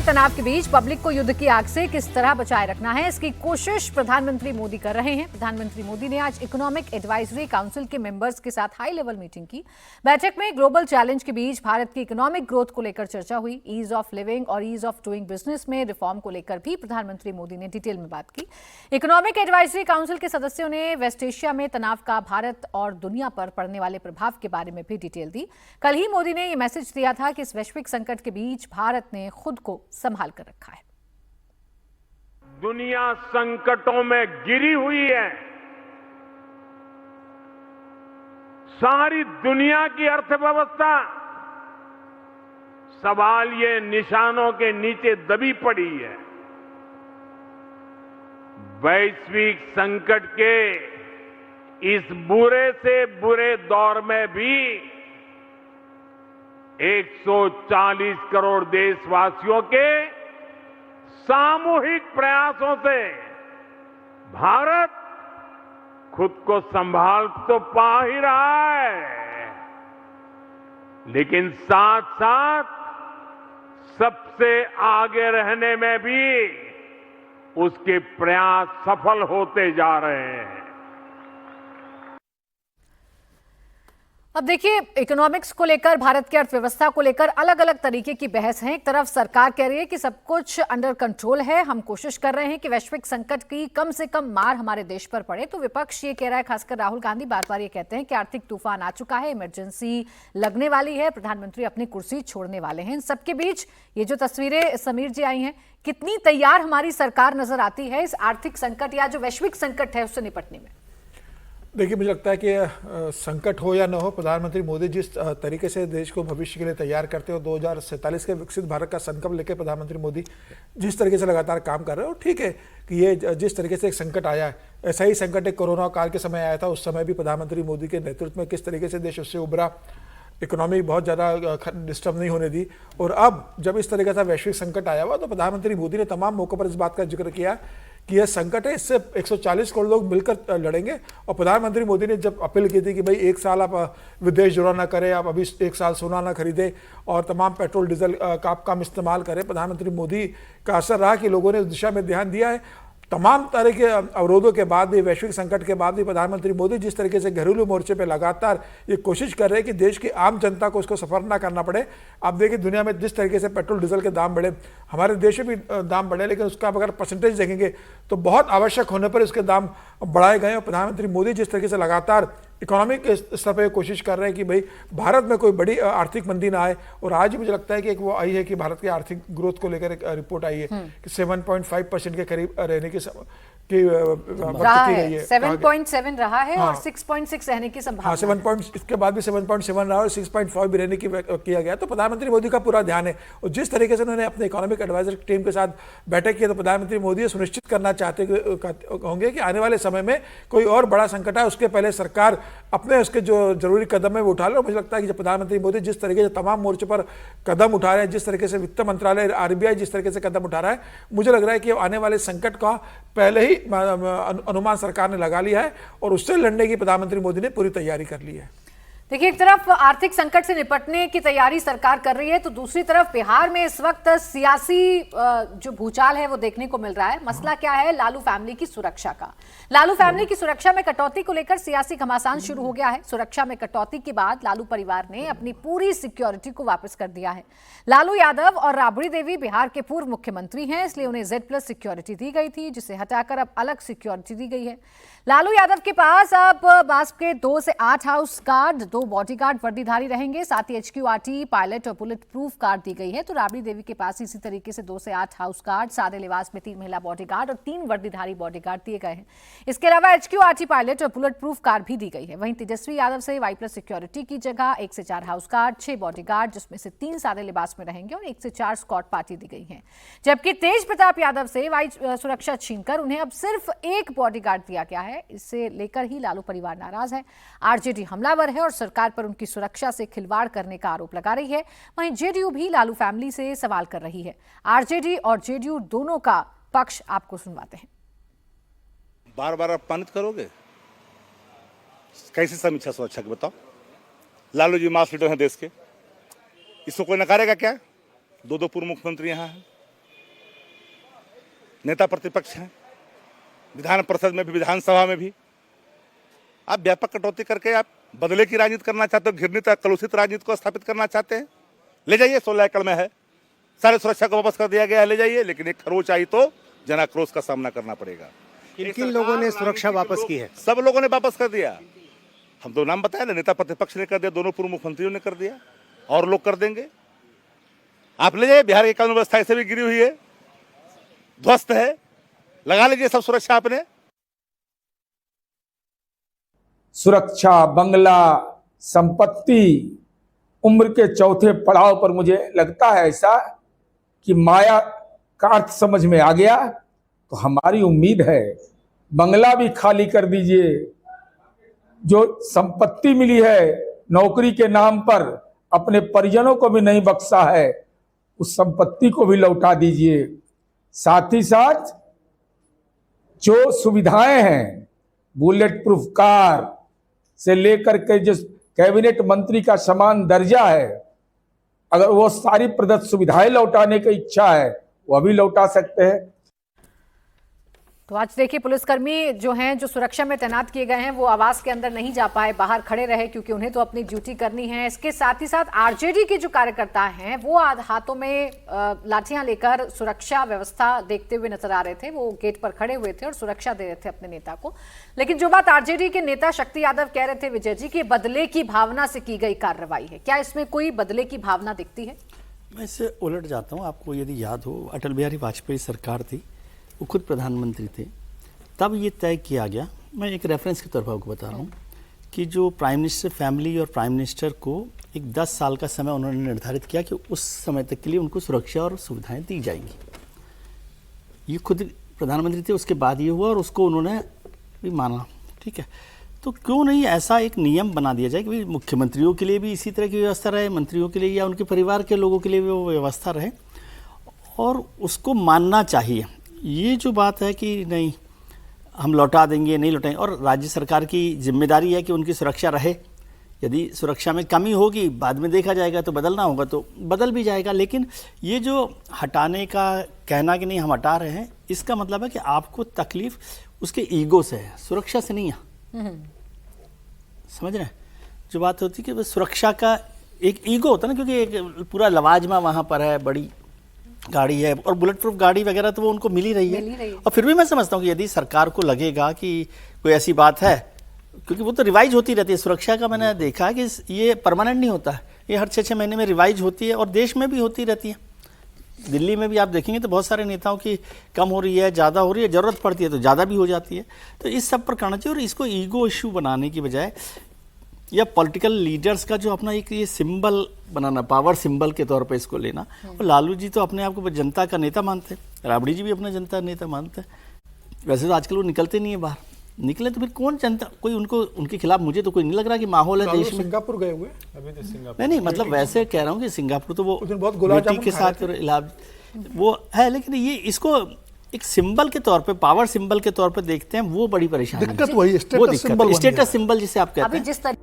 तनाव के बीच पब्लिक को युद्ध की आग से किस तरह बचाए रखना है, इसकी कोशिश प्रधानमंत्री मोदी कर रहे हैं। प्रधानमंत्री मोदी ने आज इकोनॉमिक एडवाइजरी काउंसिल के मेंबर्स के साथ हाई लेवल मीटिंग की। बैठक में ग्लोबल चैलेंज के बीच भारत की इकोनॉमिक ग्रोथ को लेकर चर्चा हुई। ईज ऑफ लिविंग और ईज ऑफ डूइंग बिजनेस में रिफॉर्म को लेकर भी प्रधानमंत्री मोदी ने डिटेल में बात की। इकोनॉमिक एडवाइजरी काउंसिल के सदस्यों ने वेस्ट एशिया में तनाव का भारत और दुनिया पर पड़ने वाले प्रभाव के बारे में भी डिटेल दी। कल ही मोदी ने यह मैसेज दिया था कि इस वैश्विक संकट के बीच भारत ने खुद को संभाल कर रखा है। दुनिया संकटों में घिरी हुई है। सारी दुनिया की अर्थव्यवस्था सवाल ये निशानों के नीचे दबी पड़ी है। वैश्विक संकट के इस बुरे से बुरे दौर में भी 140 करोड़ देशवासियों के सामूहिक प्रयासों से भारत खुद को संभाल तो पा ही रहा है, लेकिन साथ साथ सबसे आगे रहने में भी उसके प्रयास सफल होते जा रहे हैं। अब देखिए, इकोनॉमिक्स को लेकर, भारत की अर्थव्यवस्था को लेकर अलग अलग तरीके की बहस है। एक तरफ सरकार कह रही है कि सब कुछ अंडर कंट्रोल है, हम कोशिश कर रहे हैं कि वैश्विक संकट की कम से कम मार हमारे देश पर पड़े। तो विपक्ष ये कह रहा है, खासकर राहुल गांधी बार बार ये कहते हैं कि आर्थिक तूफान आ चुका है, इमरजेंसी लगने वाली है, प्रधानमंत्री अपनी कुर्सी छोड़ने वाले हैं। इन सबके बीच ये जो तस्वीरें समीर जी आई हैं, कितनी तैयार हमारी सरकार नजर आती है इस आर्थिक संकट या जो वैश्विक संकट है उससे निपटने में? देखिए, मुझे लगता है कि संकट हो या न हो, प्रधानमंत्री मोदी जिस तरीके से देश को भविष्य के लिए तैयार करते हो, 2047 के विकसित भारत का संकल्प लेकर प्रधानमंत्री मोदी जिस तरीके से लगातार काम कर रहे हो, ठीक है कि ये जिस तरीके से एक संकट आया है, ऐसा ही संकट एक कोरोना काल के समय आया था। उस समय भी प्रधानमंत्री मोदी के नेतृत्व में किस तरीके से देश उससे उभरा, इकोनॉमी बहुत ज़्यादा डिस्टर्ब नहीं होने दी। और अब जब इस तरीके का वैश्विक संकट आया हुआ, तो प्रधानमंत्री मोदी ने तमाम मौक़ों पर इस बात का जिक्र किया कि यह संकट है, इससे 140 करोड़ लोग मिलकर लड़ेंगे। और प्रधानमंत्री मोदी ने जब अपील की थी कि भाई 1 साल आप विदेश जुड़ा ना करें, आप अभी 1 साल सोना ना खरीदें और तमाम पेट्रोल डीजल का आप कम इस्तेमाल करें, प्रधानमंत्री मोदी का असर रहा कि लोगों ने उस दिशा में ध्यान दिया है। तमाम तरह के अवरोधों के बाद भी, वैश्विक संकट के बाद भी प्रधानमंत्री मोदी जिस तरीके से घरेलू मोर्चे पे लगातार ये कोशिश कर रहे हैं कि देश की आम जनता को उसको सफर ना करना पड़े। आप देखिए, दुनिया में जिस तरीके से पेट्रोल डीजल के दाम बढ़े, हमारे देश में भी दाम बढ़े, लेकिन उसका अगर परसेंटेज देखेंगे तो बहुत आवश्यक होने पर उसके दाम बढ़ाए गए। और प्रधानमंत्री मोदी जिस तरीके से लगातार इकोनॉमिक स्तर पर कोशिश कर रहे हैं कि भाई भारत में कोई बड़ी आर्थिक मंदी ना आए। और आज मुझे लगता है कि एक वो आई है कि भारत की आर्थिक ग्रोथ को लेकर एक रिपोर्ट आई है कि 7.5% के करीब रहने की रहा है, 7.7 रहा है और 6.6 रहने की संभावना। 7 इसके बाद भी 7.7 रहा और 6.5 भी रहने की किया गया। तो प्रधानमंत्री मोदी का पूरा ध्यान है। और जिस तरीके से उन्होंने अपने इकोनॉमिक एडवाइजर टीम के साथ बैठक की, तो प्रधानमंत्री मोदी सुनिश्चित करना चाहते होंगे कि आने वाले समय में कोई और बड़ा संकट आए, उसके पहले सरकार अपने उसके जो जरूरी कदम है वो उठा ले। और मुझे लगता है कि जब प्रधानमंत्री मोदी जिस तरीके से तमाम मोर्चे पर कदम उठा रहे हैं, जिस तरीके से वित्त मंत्रालय, RBI जिस तरीके से कदम उठा रहा है, मुझे लग रहा है कि आने वाले संकट का पहले ही अनुमान सरकार ने लगा लिया है और उससे लड़ने की प्रधानमंत्री मोदी ने पूरी तैयारी कर ली है। देखिए, एक तरफ आर्थिक संकट से निपटने की तैयारी सरकार कर रही है, तो दूसरी तरफ बिहार में इस वक्त सियासी जो भूचाल है वो देखने को मिल रहा है। मसला क्या है? लालू फैमिली की सुरक्षा का। लालू फैमिली की सुरक्षा में कटौती को लेकर सियासी घमासान शुरू हो गया है। सुरक्षा में कटौती के बाद लालू परिवार ने अपनी पूरी सिक्योरिटी को वापस कर दिया है। लालू यादव और राबड़ी देवी बिहार के पूर्व मुख्यमंत्री हैं, इसलिए उन्हें Z+ सिक्योरिटी दी गई थी, जिसे हटाकर अब अलग सिक्योरिटी दी गई है। लालू यादव के पास अब बास के 2 से 8 हाउस गार्ड, 2 बॉडीगार्ड वर्दीधारी रहेंगे, साथ ही HQRT, पायलट और बुलेट प्रूफ कार दी गई है। तो राबड़ी देवी के पास इसी तरीके से 2 से 8 हाउस गार्ड, सादे लिबास में 3 महिला बॉडीगार्ड और 3 वर्दीधारी बॉडीगार्ड दिए गए हैं। इसके अलावा HQRT, पायलट और बुलेट प्रूफ कार भी दी गई है। वहीं तेजस्वी यादव से Y+ सिक्योरिटी की जगह 1 से 4 हाउस गार्ड, 6 बॉडीगार्ड, जिसमें से 3 सादे लिबास में रहेंगे और 1 से 4 स्क्वाड पार्टी दी गई है। जबकि तेज प्रताप यादव से सुरक्षा छीनकर उन्हें अब सिर्फ 1 बॉडीगार्ड दिया गया है। इससे लेकर ही लालू परिवार नाराज है। RJD हमलावर है और सरकार पर उनकी सुरक्षा से खिलवाड़ करने का आरोप लगा रही है। वहीं JDU भी लालू फैमिली से सवाल कर रही है। RJD और JDU दोनों का पक्ष आपको सुनवाते हैं। बार बार अपमानित करोगे, कैसे समीक्षा सुरक्षा की बताओ? लालू जी मास लीडर हैं देश के, इसको कोई नकारेगा क्या? 2 पूर्व मुख्यमंत्री यहाँ हैं, नेता प्रतिपक्ष हैं, विधान परिषद में भी, विधानसभा में भी। आप व्यापक कटौती करके आप बदले की राजनीति करना चाहते हो, घृणित कलुषित राजनीति को स्थापित करना चाहते हैं। ले जाइए, 16 एकड़ में है, सारे सुरक्षा को वापस कर दिया गया है, ले जाइए। लेकिन एक खरोच आई तो जनाक्रोश का सामना करना पड़ेगा। किन लोगों ने सुरक्षा वापस की है? सब लोगों ने वापस कर दिया। हम तो नाम बताया ना, नेता प्रतिपक्ष ने कर दिया, दोनों पूर्व मुख्यमंत्रियों ने कर दिया, और लोग कर देंगे। आप ले जाइए, बिहार की कानून व्यवस्था ऐसे भी गिरी हुई है, ध्वस्त है, लगा लीजिए सब सुरक्षा आपने। सुरक्षा, बंगला, संपत्ति, उम्र के चौथे पड़ाव पर मुझे लगता है ऐसा कि माया का अर्थ समझ में आ गया। तो हमारी उम्मीद है बंगला भी खाली कर दीजिए, जो संपत्ति मिली है नौकरी के नाम पर, अपने परिजनों को भी नहीं बख्शा है, उस संपत्ति को भी लौटा दीजिए। साथ ही साथ जो सुविधाएं हैं, बुलेट प्रूफ कार से लेकर के जो कैबिनेट मंत्री का समान दर्जा है, अगर वो सारी प्रदत्त सुविधाएं लौटाने की इच्छा है, वह भी लौटा सकते हैं। तो आज देखिए, पुलिसकर्मी जो हैं, जो सुरक्षा में तैनात किए गए हैं, वो आवास के अंदर नहीं जा पाए, बाहर खड़े रहे, क्योंकि उन्हें तो अपनी ड्यूटी करनी है। इसके साथ ही साथ आरजेडी के जो कार्यकर्ता हैं, वो हाथों में लाठियां लेकर सुरक्षा व्यवस्था देखते हुए नजर आ रहे थे। वो गेट पर खड़े हुए थे और सुरक्षा दे रहे थे अपने नेता को। लेकिन जो बात आरजेडी के नेता शक्ति यादव कह रहे थे विजय जी, की बदले की भावना से की गई कार्रवाई है, क्या इसमें कोई बदले की भावना दिखती है? मैं इससे उलट जाता हूँ। आपको यदि याद हो, अटल बिहारी वाजपेयी सरकार थी, वो खुद प्रधानमंत्री थे, तब ये तय किया गया, मैं एक रेफरेंस के तौर पर आपको बता रहा हूँ, कि जो प्राइम मिनिस्टर फैमिली और प्राइम मिनिस्टर को एक 10 साल का समय उन्होंने निर्धारित किया कि उस समय तक के लिए उनको सुरक्षा और सुविधाएं दी जाएंगी। ये खुद प्रधानमंत्री थे, उसके बाद ये हुआ और उसको उन्होंने भी माना। ठीक है, तो क्यों नहीं ऐसा एक नियम बना दिया जाए कि मुख्यमंत्रियों के लिए भी इसी तरह की व्यवस्था रहे, मंत्रियों के लिए या उनके परिवार के लोगों के लिए भी वो व्यवस्था रहे, और उसको मानना चाहिए। ये जो बात है कि नहीं हम लौटा देंगे, नहीं लौटाएंगे, और राज्य सरकार की जिम्मेदारी है कि उनकी सुरक्षा रहे। यदि सुरक्षा में कमी होगी, बाद में देखा जाएगा, तो बदलना होगा तो बदल भी जाएगा। लेकिन ये जो हटाने का कहना कि नहीं हम हटा रहे हैं, इसका मतलब है कि आपको तकलीफ उसके ईगो से है, सुरक्षा से नहीं है। समझ रहे हैं? जो बात होती है कि सुरक्षा का एक ईगो होता है ना, क्योंकि एक पूरा लवाजमा वहाँ पर है, बड़ी गाड़ी है और बुलेट प्रूफ गाड़ी वगैरह तो वो उनको मिल ही रही है। और फिर भी मैं समझता हूँ कि यदि सरकार को लगेगा कि कोई ऐसी बात है, क्योंकि वो तो रिवाइज होती रहती है सुरक्षा का, मैंने देखा कि ये परमानेंट नहीं होता है, ये हर 6-6 महीने में रिवाइज होती है, और देश में भी होती रहती है। दिल्ली में भी आप देखेंगे तो बहुत सारे नेताओं की कम हो रही है, ज़्यादा हो रही है, ज़रूरत पड़ती है तो ज़्यादा भी हो जाती है। तो इस सब पर करना चाहिए, और इसको ईगो इशू बनाने की बजाय या पॉलिटिकल लीडर्स का जो अपना एक ये सिंबल बनाना, पावर सिंबल के तौर पे इसको लेना। और लालू जी तो अपने आप को जनता का नेता मानते हैं, राबड़ी जी भी अपना जनता नेता मानते हैं। वैसे तो आजकल वो निकलते नहीं है बाहर, निकले तो फिर कौन जनता, कोई उनको उनके खिलाफ मुझे तो कोई नहीं लग रहा कि माहौल है देश में। सिंगापुर गए हुए अभी तो सिंगापुर नहीं, मतलब वैसे कह रहा हूँ कि सिंगापुर तो वो बहुत गुलाब बेटी के साथ इलाज वो है, लेकिन ये इसको एक सिंबल के तौर पे, पावर सिंबल के तौर पे देखते हैं, वो बड़ी परेशानी। दिक्कत वही, स्टेटस सिंबल जिसे आप कहते हैं।